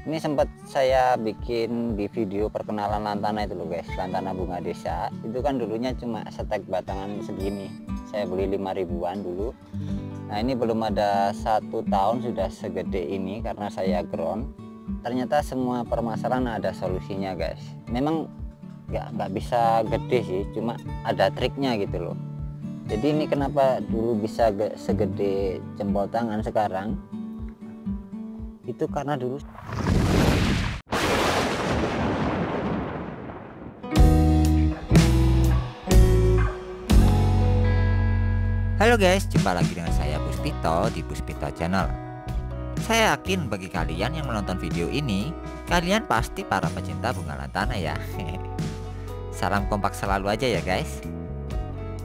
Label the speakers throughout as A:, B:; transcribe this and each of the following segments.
A: Ini sempat saya bikin di video perkenalan lantana itu loh guys, lantana bunga desa. Itu kan dulunya cuma setek batangan segini, saya beli 5 ribuan dulu. Nah ini belum ada 1 tahun sudah segede ini karena saya ground. Ternyata semua permasalahan ada solusinya guys. Memang nggak bisa gede sih, cuma ada triknya gitu loh. Jadi ini kenapa dulu bisa segede jempol tangan sekarang, itu karena dulu.
B: Halo guys, jumpa lagi dengan saya Puspito di Puspito Channel. Saya yakin bagi kalian yang menonton video ini, kalian pasti para pecinta bunga lantana ya. Salam kompak selalu aja ya guys.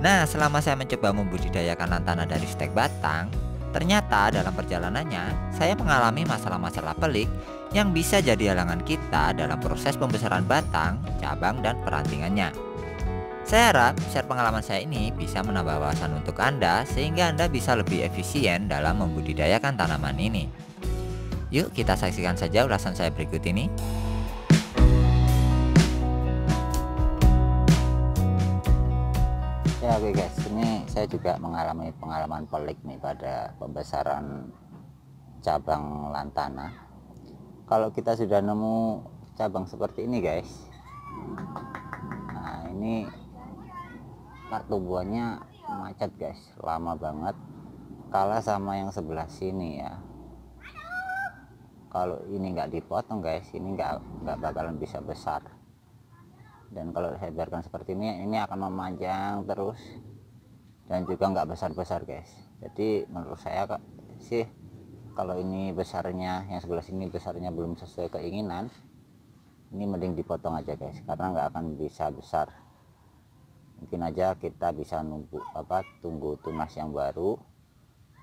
B: Nah, selama saya mencoba membudidayakan lantana dari stek batang, ternyata dalam perjalanannya saya mengalami masalah-masalah pelik yang bisa jadi halangan kita dalam proses pembesaran batang, cabang, dan perantingannya. Saya harap share pengalaman saya ini bisa menambah wawasan untuk Anda sehingga Anda bisa lebih efisien dalam membudidayakan tanaman ini. Yuk kita saksikan saja ulasan saya berikut ini.
A: Ya oke guys, ini saya juga mengalami pengalaman pelik nih pada pembesaran cabang lantana. Kalau kita sudah nemu cabang seperti ini guys, nah ini pertumbuhannya macet guys, lama banget, kalah sama yang sebelah sini ya. Kalau ini nggak dipotong guys, ini nggak bakalan bisa besar. Dan kalau saya biarkan seperti ini akan memanjang terus dan juga nggak besar-besar guys. Jadi menurut saya sih, kalau ini besarnya, yang sebelah sini besarnya belum sesuai keinginan, ini mending dipotong aja guys, karena nggak akan bisa besar. Mungkin aja kita bisa tunggu tunas yang baru.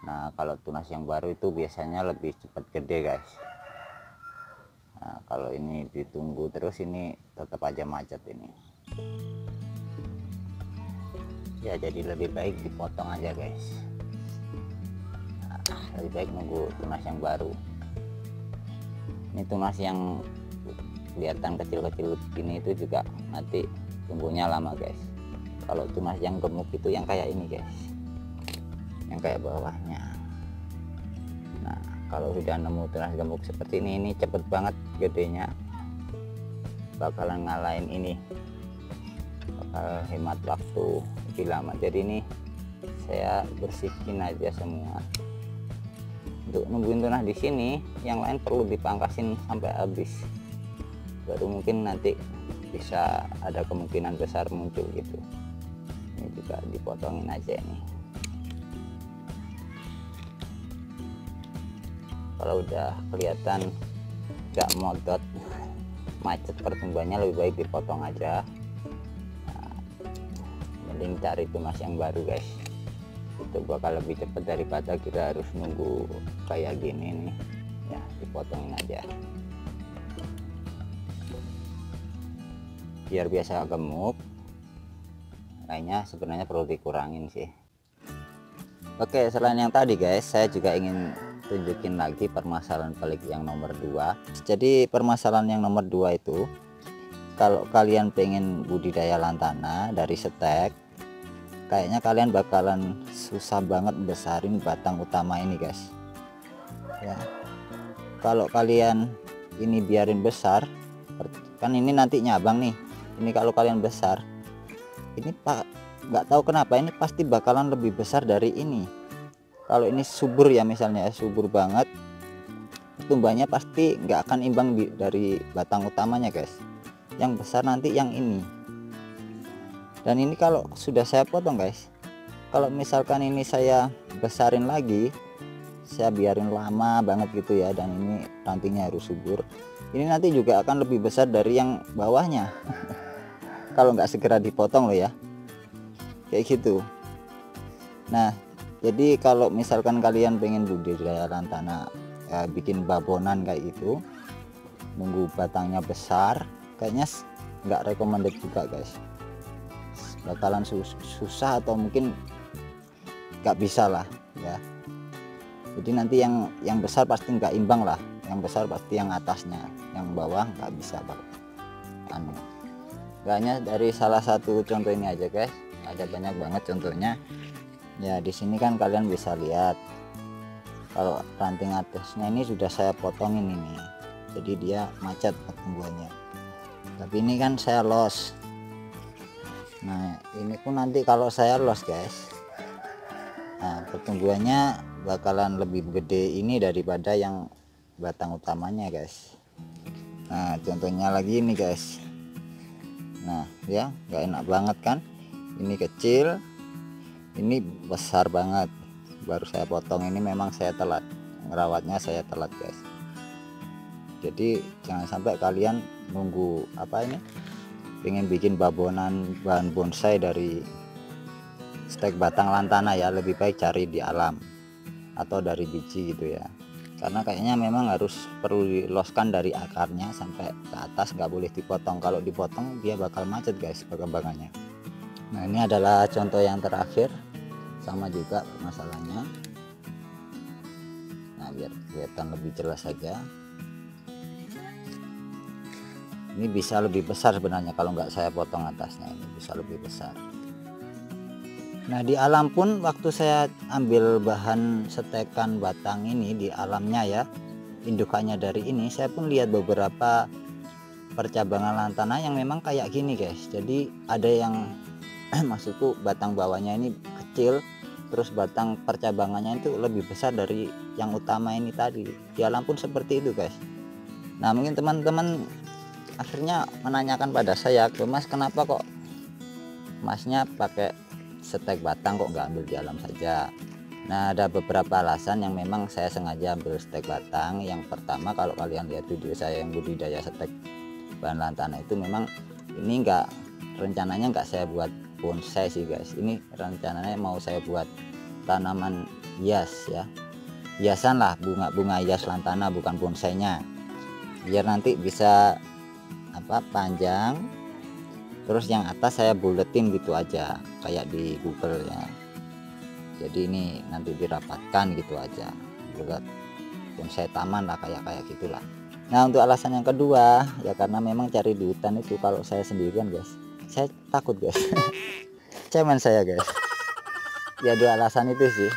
A: Nah kalau tunas yang baru itu biasanya lebih cepat gede guys. Nah kalau ini ditunggu terus, ini tetap aja macet ini ya. Jadi lebih baik dipotong aja guys. Nah, lebih baik nunggu tunas yang baru. Ini tunas yang kelihatan kecil-kecil begini itu juga nanti tumbuhnya lama guys. Kalau tunas yang gemuk itu yang kayak ini guys, yang kayak bawahnya. Nah kalau sudah nemu tunas gemuk seperti ini cepet banget gedenya, bakalan ngalahin ini, bakal hemat waktu lebih lama. Jadi ini saya bersihin aja semua. Untuk nungguin tunas di sini, yang lain perlu dipangkasin sampai habis, baru mungkin nanti bisa ada kemungkinan besar muncul gitu. Ini juga dipotongin aja ini. Kalau udah kelihatan nggak modot, macet pertumbuhannya, lebih baik dipotong aja. Nah, mending cari tunas yang baru guys, itu bakal lebih cepat daripada kita harus nunggu kayak gini nih ya. Dipotongin aja biar biasa gemuk, lainnya sebenarnya perlu dikurangin sih. Oke, selain yang tadi guys, saya juga ingin tunjukin lagi permasalahan pelik yang nomor 2. Jadi permasalahan yang nomor 2 itu, kalau kalian pengen budidaya lantana dari stek, kayaknya kalian bakalan susah banget besarin batang utama ini guys ya. Kalau kalian ini biarin besar, kan ini nanti nyabang nih, ini kalau kalian besar ini pak, nggak tahu kenapa ini pasti bakalan lebih besar dari ini. Kalau ini subur ya, misalnya subur banget, tumbuhannya pasti nggak akan imbang dari batang utamanya guys. Yang besar nanti yang ini. Dan ini kalau sudah saya potong guys, kalau misalkan ini saya besarin lagi, saya biarin lama banget gitu ya, dan ini rantingnya harus subur, ini nanti juga akan lebih besar dari yang bawahnya. Kalau nggak segera dipotong loh ya, kayak gitu. Nah jadi kalau misalkan kalian pengen budidaya lantana bikin babonan kayak gitu, nunggu batangnya besar, kayaknya nggak recommended juga guys. Bakalan susah atau mungkin nggak bisa lah ya. Jadi nanti yang besar pasti nggak imbang lah yang besar pasti yang atasnya, yang bawah nggak bisa nggak hanya dari salah satu contoh ini aja guys, ada banyak banget contohnya ya. Di sini kan kalian bisa lihat kalau ranting atasnya ini sudah saya potongin ini, jadi dia macet pertumbuhannya, tapi ini kan saya los. Nah ini pun nanti kalau saya los guys, nah pertumbuhannya bakalan lebih gede ini daripada yang batang utamanya guys. Nah contohnya lagi ini guys, nah ya nggak enak banget kan, ini kecil, ini besar banget, baru saya potong. Ini memang saya telat ngerawatnya, saya telat guys. Jadi jangan sampai kalian nunggu apa ini, pengen bikin babonan bahan bonsai dari stek batang lantana ya, lebih baik cari di alam atau dari biji gitu ya, karena kayaknya memang harus perlu diloskan dari akarnya sampai ke atas, nggak boleh dipotong. Kalau dipotong dia bakal macet guys perkembangannya. Nah ini adalah contoh yang terakhir, sama juga masalahnya. Nah biar kelihatan lebih jelas saja, ini bisa lebih besar sebenarnya kalau nggak saya potong atasnya, ini bisa lebih besar. Nah di alam pun waktu saya ambil bahan setekan batang ini di alamnya ya, indukannya dari ini, saya pun lihat beberapa percabangan lantana yang memang kayak gini guys. Jadi ada yang maksudku batang bawahnya ini kecil, terus batang percabangannya itu lebih besar dari yang utama ini tadi. Di alam pun seperti itu guys. Nah mungkin teman-teman akhirnya menanyakan pada saya, Mas kenapa kok masnya pakai setek batang, kok nggak ambil di alam saja? Nah ada beberapa alasan yang memang saya sengaja ambil setek batang. Yang pertama, kalau kalian lihat video saya yang budidaya setek bahan lantana itu, memang ini rencananya nggak saya buat bonsai sih guys. Ini rencananya mau saya buat tanaman hias ya, hiasan lah, bunga hias lantana, bukan bonsainya, biar nanti bisa panjang. Terus yang atas saya buletin gitu aja kayak di Google ya. Jadi ini nanti dirapatkan gitu aja, bulat bonsai taman lah, kayak gitulah. Nah untuk alasan yang kedua ya, karena memang cari di hutan itu kalau saya sendirian guys, saya takut guys. Cemen saya guys. Ya dua alasan itu sih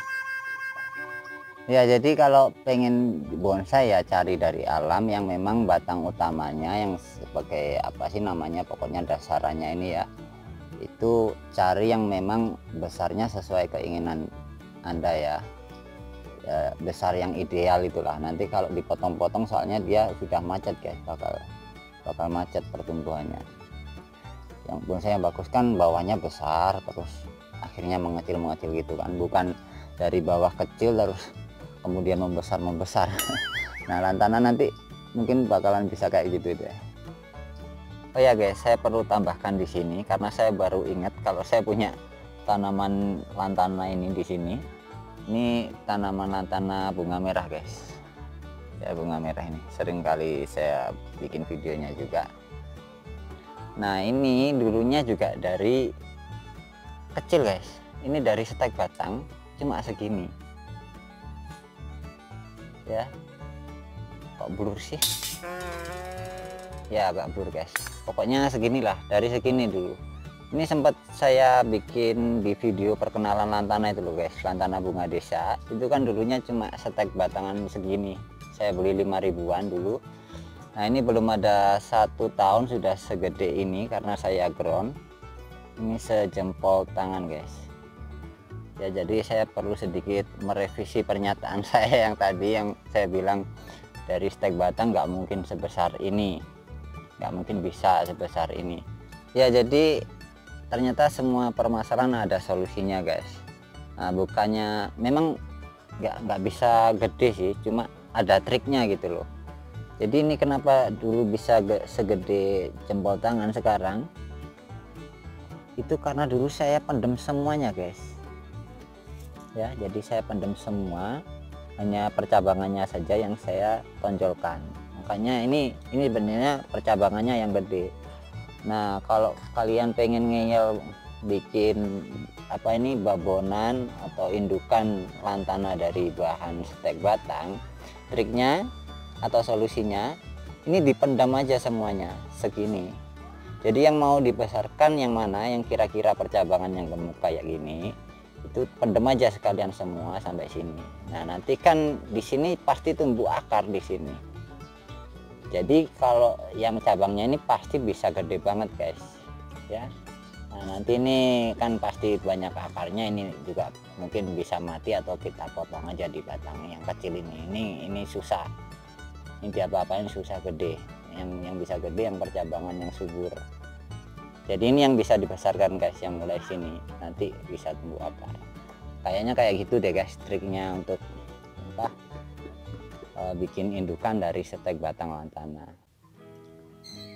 A: ya. Jadi kalau pengen bonsai ya cari dari alam yang memang batang utamanya yang sebagai apa sih namanya, pokoknya dasarannya ini ya, itu cari yang memang besarnya sesuai keinginan Anda ya, besar yang ideal itulah. Nanti kalau dipotong-potong soalnya dia sudah macet guys, bakal macet pertumbuhannya. Yang bonsai yang bagus kan bawahnya besar terus akhirnya mengecil gitu kan, bukan dari bawah kecil terus kemudian membesar. Nah lantana nanti mungkin bakalan bisa kayak gitu deh. Oh ya guys, saya perlu tambahkan di sini karena saya baru ingat kalau saya punya tanaman lantana ini di sini. Ini tanaman lantana bunga merah guys. Ya bunga merah ini sering kali saya bikin videonya juga. Nah ini dulunya juga dari kecil guys. Ini dari setek batang cuma segini. Ya kok blur sih ya, agak blur guys. Pokoknya seginilah, dari segini dulu. Ini sempat saya bikin di video perkenalan lantana itu loh guys, lantana bunga desa. Itu kan dulunya cuma setek batangan segini, saya beli 5 ribuan dulu. Nah ini belum ada 1 tahun sudah segede ini karena saya ground. Ini sejempol tangan guys ya. Jadi saya perlu sedikit merevisi pernyataan saya yang tadi, yang saya bilang dari stek batang nggak mungkin sebesar ini, nggak mungkin bisa sebesar ini ya. Jadi ternyata semua permasalahan ada solusinya guys. Nah bukannya memang nggak bisa gede sih, cuma ada triknya gitu loh. Jadi ini kenapa dulu bisa segede jempol tangan sekarang, itu karena dulu saya pendem semuanya guys ya. Jadi saya pendem semua, hanya percabangannya saja yang saya tonjolkan. Makanya ini sebenarnya percabangannya yang gede. Nah kalau kalian pengen ngeyel bikin apa ini babonan atau indukan lantana dari bahan stek batang, triknya atau solusinya ini dipendam aja semuanya segini. Jadi yang mau dibesarkan yang mana, yang kira-kira percabangan yang gemuk kayak gini, itu pendem aja sekalian semua sampai sini. Nah nanti kan di sini pasti tumbuh akar di sini. Jadi kalau yang cabangnya ini pasti bisa gede banget guys ya. Nah nanti ini kan pasti banyak akarnya, ini juga mungkin bisa mati atau kita potong aja di batang yang kecil ini susah, ini diapa-apain susah gede. Yang bisa gede yang percabangan yang subur. Jadi ini yang bisa dibesarkan guys, yang mulai sini nanti bisa tumbuh akar. Kayaknya kayak gitu deh guys triknya untuk apa bikin indukan dari stek batang lantana.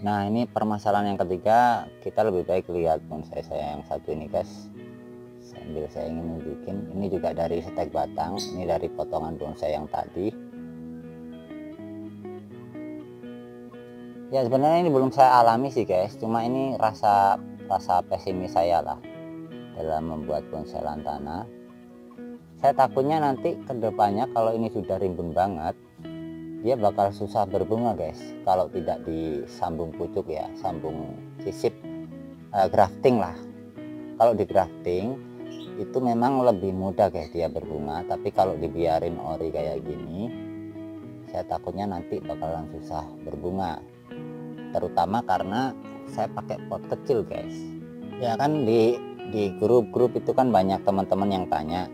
A: Nah ini permasalahan yang ketiga, kita lebih baik lihat bonsai saya yang satu ini guys, sambil saya ingin nunjukin. Ini juga dari stek batang, ini dari potongan bonsai yang tadi. Ya sebenarnya ini belum saya alami sih guys, cuma ini rasa pesimis saya lah dalam membuat bonsai lantana. Saya takutnya nanti kedepannya kalau ini sudah rimbun banget, dia bakal susah berbunga guys kalau tidak disambung pucuk ya, sambung sisip, grafting lah. Kalau di grafting itu memang lebih mudah guys dia berbunga, tapi kalau dibiarin ori kayak gini, saya takutnya nanti bakalan susah berbunga. Terutama karena saya pakai pot kecil guys ya kan. Di grup-grup itu kan banyak teman-teman yang tanya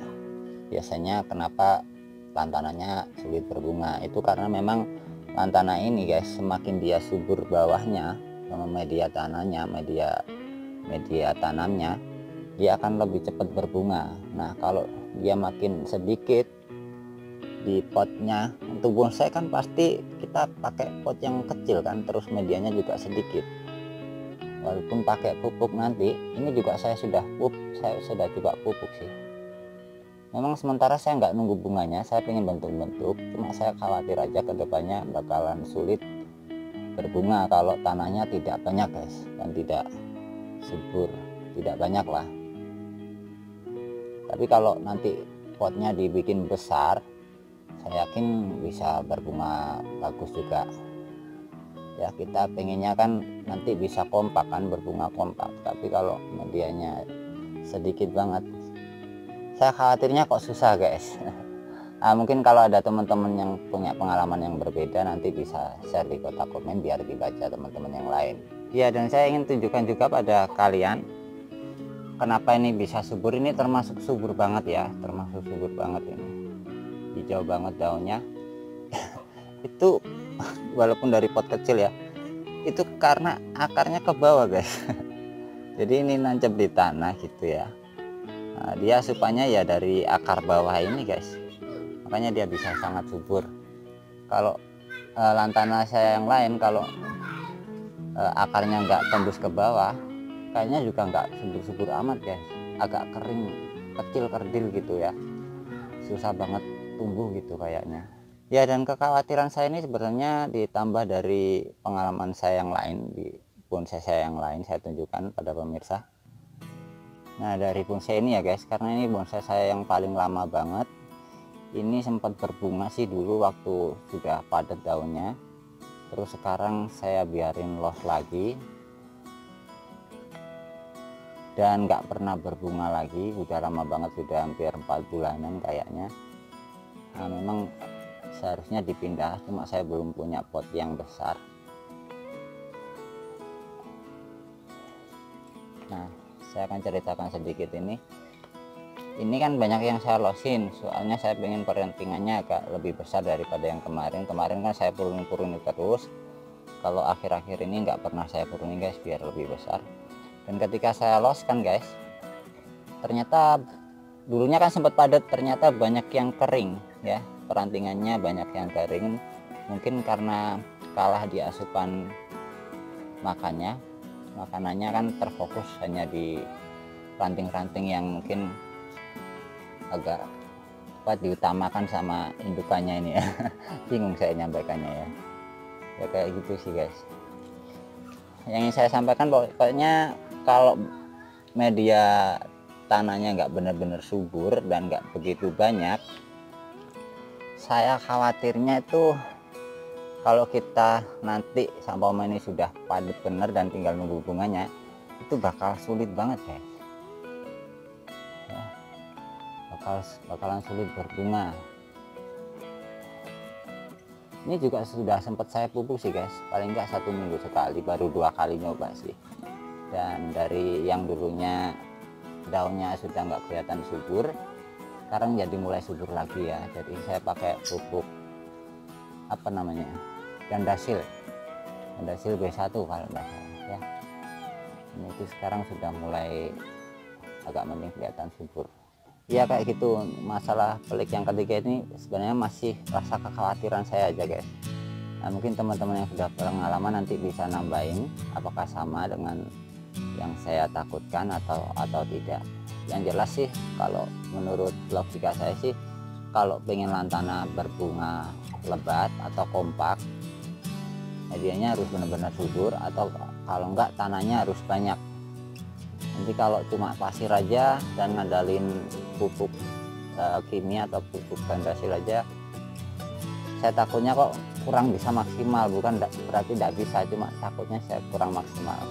A: biasanya kenapa lantananya sulit berbunga. Itu karena memang lantana ini guys, semakin dia subur bawahnya sama media tanahnya, media tanamnya, dia akan lebih cepat berbunga. Nah kalau dia makin sedikit di potnya, untuk bonsai kan pasti kita pakai pot yang kecil kan, terus medianya juga sedikit. Walaupun pakai pupuk nanti, ini juga saya sudah coba pupuk sih. Memang sementara saya nggak nunggu bunganya, saya pengen bentuk-bentuk, cuma saya khawatir aja kedepannya bakalan sulit berbunga kalau tanahnya tidak banyak guys, dan tidak subur, tidak banyak lah. Tapi kalau nanti potnya dibikin besar, saya yakin bisa berbunga bagus juga ya. Kita pengennya kan nanti bisa kompak kan, berbunga kompak, tapi kalau medianya sedikit banget, saya khawatirnya kok susah guys. Nah, mungkin kalau ada teman-teman yang punya pengalaman yang berbeda, nanti bisa share di kotak komen biar dibaca teman-teman yang lain ya. Dan saya ingin tunjukkan juga pada kalian kenapa ini bisa subur. Ini termasuk subur banget ya, termasuk subur banget ini, hijau banget daunnya. Itu walaupun dari pot kecil ya, itu karena akarnya ke bawah guys. Jadi ini nancep di tanah gitu ya. Nah, dia asupannya ya dari akar bawah ini guys, makanya dia bisa sangat subur. Kalau lantana saya yang lain, kalau akarnya nggak tembus ke bawah, kayaknya juga nggak subur-subur amat guys, agak kering, kecil kerdil gitu ya, susah banget tumbuh gitu kayaknya ya. Dan kekhawatiran saya ini sebenarnya ditambah dari pengalaman saya yang lain, di bonsai saya yang lain saya tunjukkan pada pemirsa. Nah dari bonsai ini ya guys, karena ini bonsai saya yang paling lama banget, ini sempat berbunga sih dulu waktu sudah padat daunnya, terus sekarang saya biarin los lagi dan nggak pernah berbunga lagi, udah lama banget, sudah hampir 4 bulanan kayaknya. Nah memang seharusnya dipindah, cuma saya belum punya pot yang besar. Nah saya akan ceritakan sedikit ini kan banyak yang saya losin, soalnya saya pengen perintingannya agak lebih besar daripada yang kemarin. Kemarin kan saya puruni terus, kalau akhir-akhir ini nggak pernah saya puruni guys biar lebih besar. Dan ketika saya los kan guys, ternyata dulunya kan sempat padat, ternyata banyak yang kering ya, perantingannya banyak yang kering. Mungkin karena kalah di asupan makanannya kan terfokus hanya di ranting-ranting yang mungkin agak diutamakan sama indukannya ini ya. Bingung saya nyampaikannya ya kayak gitu sih guys. Yang ingin saya sampaikan pokoknya kalau media tanahnya nggak benar-benar subur dan nggak begitu banyak, saya khawatirnya itu kalau kita nanti sampai ini sudah padat bener dan tinggal nunggu bunganya, itu bakal sulit banget guys ya, bakalan sulit berbunga. Ini juga sudah sempat saya pupuk sih guys, paling enggak 1 minggu sekali, baru 2 kali nyoba sih. Dan dari yang dulunya daunnya sudah nggak kelihatan subur, sekarang jadi mulai subur lagi ya. Jadi saya pakai pupuk apa namanya, Gandasil B1 kalau nggak salah ya. Ini itu sekarang sudah mulai agak mending kelihatan subur ya, kayak gitu. Masalah pelik yang ketiga ini sebenarnya masih rasa kekhawatiran saya aja guys. Nah, mungkin teman-teman yang sudah pengalaman nanti bisa nambahin apakah sama dengan yang saya takutkan atau tidak. Yang jelas sih kalau menurut logika saya sih, kalau pengen lantana berbunga lebat atau kompak, medianya harus benar-benar subur, atau kalau enggak tanahnya harus banyak. Nanti kalau cuma pasir aja dan ngandalin pupuk kimia atau pupuk Gandasil aja, saya takutnya kok kurang bisa maksimal. Bukan berarti tidak bisa, cuma takutnya saya kurang maksimal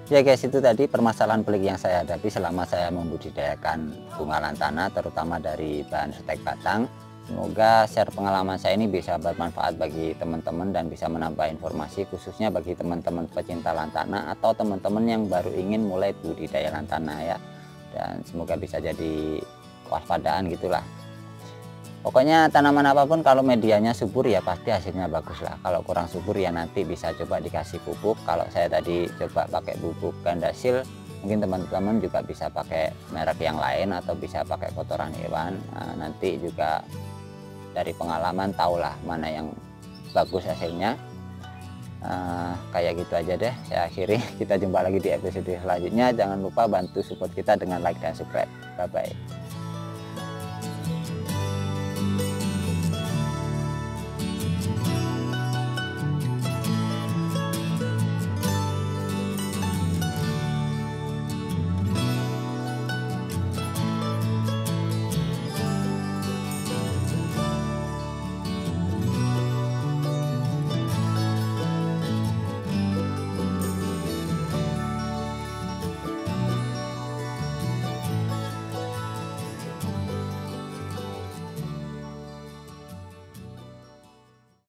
A: ya guys. Itu tadi permasalahan pelik yang saya hadapi selama saya membudidayakan bunga lantana, terutama dari bahan stek batang. Semoga share pengalaman saya ini bisa bermanfaat bagi teman-teman dan bisa menambah informasi, khususnya bagi teman-teman pecinta lantana atau teman-teman yang baru ingin mulai budidaya lantana ya. Dan semoga bisa jadi waspadaan gitulah. Pokoknya tanaman apapun kalau medianya subur ya pasti hasilnya bagus lah. Kalau kurang subur ya nanti bisa coba dikasih pupuk. Kalau saya tadi coba pakai pupuk Gandasil, mungkin teman-teman juga bisa pakai merek yang lain atau bisa pakai kotoran hewan. Nah, nanti juga dari pengalaman tahulah mana yang bagus hasilnya. Kayak gitu aja deh, saya akhiri. Kita jumpa lagi di episode selanjutnya. Jangan lupa bantu support kita dengan like dan subscribe. Bye bye.